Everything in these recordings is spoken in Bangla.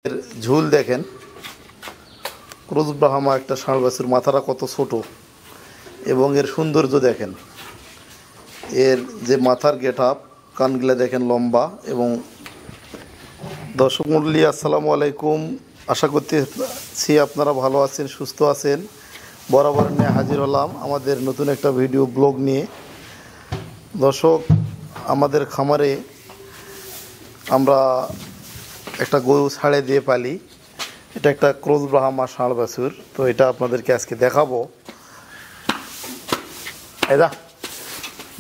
এর ঝুল দেখেন। ক্রুজ ব্রাহ্মা একটা ষাঁড় বাছুর, মাথাটা কত ছোট এবং এর সৌন্দর্য দেখেন। এর যে মাথার গেট আপ, কানগুলা দেখেন লম্বা। এবং দর্শক মণ্ডলী, আসসালামু আলাইকুম। আশা করতেছি আপনারা ভালো আছেন, সুস্থ আছেন। বরাবর নিয়ে হাজির হলাম আমাদের নতুন একটা ভিডিও ব্লগ নিয়ে। দর্শক, আমাদের খামারে আমরা একটা গরু ছাড়ে দিয়ে পালি। এটা একটা ক্রুজ ব্রাহ্মা ষাঁড় বাছুর। তো এটা আপনাদেরকে আজকে দেখাবো। এদা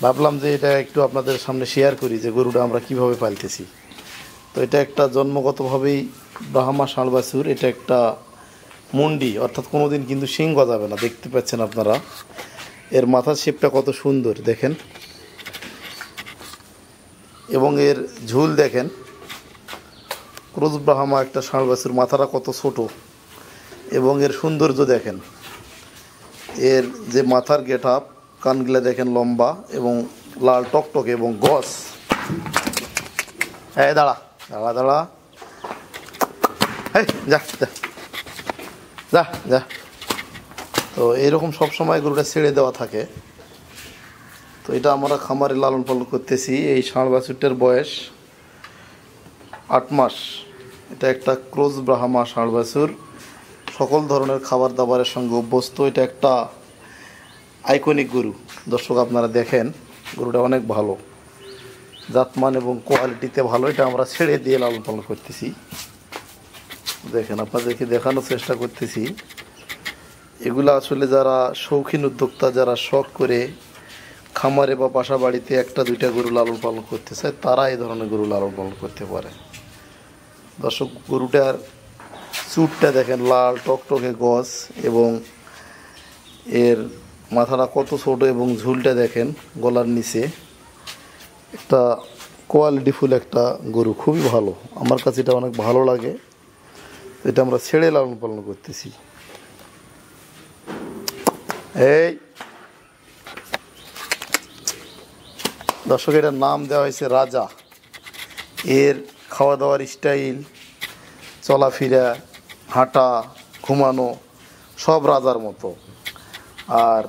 ভাবলাম যে এটা একটু আপনাদের সামনে শেয়ার করি যে গরুটা আমরা কিভাবে পালতেছি। তো এটা একটা জন্মগতভাবেই ব্রাহ্মা ষাঁড় বাছুর। এটা একটা মুন্ডি, অর্থাৎ কোনো দিন কিন্তু শিং গজাবে না। দেখতে পাচ্ছেন আপনারা, এর মাথার শেপটা কত সুন্দর দেখেন। এবং এর ঝুল দেখেন। ক্রুজ ব্রাহ্মা একটা ষাঁড় বাছুর, মাথাটা কত ছোট এবং এর সৌন্দর্য দেখেন। এর যে মাথার গেট আপ, কানগুলা দেখেন লম্বা এবং লাল টকটকে এবং গস। হ্যাঁ, দাঁড়া দাঁড়া দাঁড়া, যা যা যা যা। তো এইরকম সবসময় গরুটা ছেড়ে দেওয়া থাকে। তো এটা আমরা খামারে লালন পালন করতেছি। এই ষাঁড় বাছুরটার বয়স 8 মাস। এটা একটা ক্রুজ ব্রাহ্মা ষাঁড় বাছুর, সকল ধরনের খাবার দাবারের সঙ্গে অভ্যস্ত। এটা একটা আইকনিক গরু। দর্শক, আপনারা দেখেন গরুটা অনেক ভালো, জাতমান এবং কোয়ালিটিতে ভালো। এটা আমরা ছেড়ে দিয়ে লালন পালন করতেছি। দেখেন, আপনাদেরকে দেখানোর চেষ্টা করতেছি। এগুলো আসলে যারা শৌখিন উদ্যোক্তা, যারা শখ করে খামারে বা বাসা বাড়িতে একটা দুইটা গরু লালন পালন করতে চায়, তারা এই ধরনের গরু লালন পালন করতে পারে। দর্শক, গরুটার চুটটা দেখেন, লাল টকটকে গজ এবং এর মাথাটা কত ছোট এবং ঝুলটা দেখেন গলার নিচে। একটা কোয়ালিটিফুল একটা গরু, খুবই ভালো। আমার কাছে এটা অনেক ভালো লাগে। এটা আমরা ছেড়ে লালন পালন করতেছি। এই দর্শক, এটার নাম দেওয়া হয়েছে রাজা। এর খাওয়া দাওয়ার স্টাইল, চলাফেরা, হাঁটা, ঘুমানো সব রাজার মতো। আর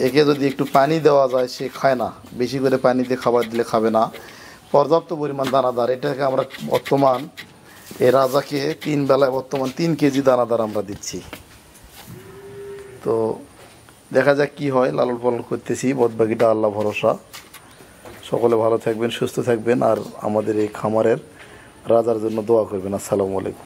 একে যদি একটু পানি দেওয়া যায়, সে খায় না। বেশি করে পানি দিয়ে খাবার দিলে খাবে না। পর্যাপ্ত পরিমাণ দানাদার। এটাকে আমরা বর্তমান এই রাজাকে 3 বেলায় বর্তমান 3 কেজি দানাদার আমরা দিচ্ছি। তো দেখা যাক কি হয়। লালন পালন করতেছি, বদবাকিটা আল্লাহ ভরসা। সকলে ভালো থাকবেন, সুস্থ থাকবেন, আর আমাদের এই খামারের রাজার জন্য দোয়া করবেন। আসসালামু আলাইকুম।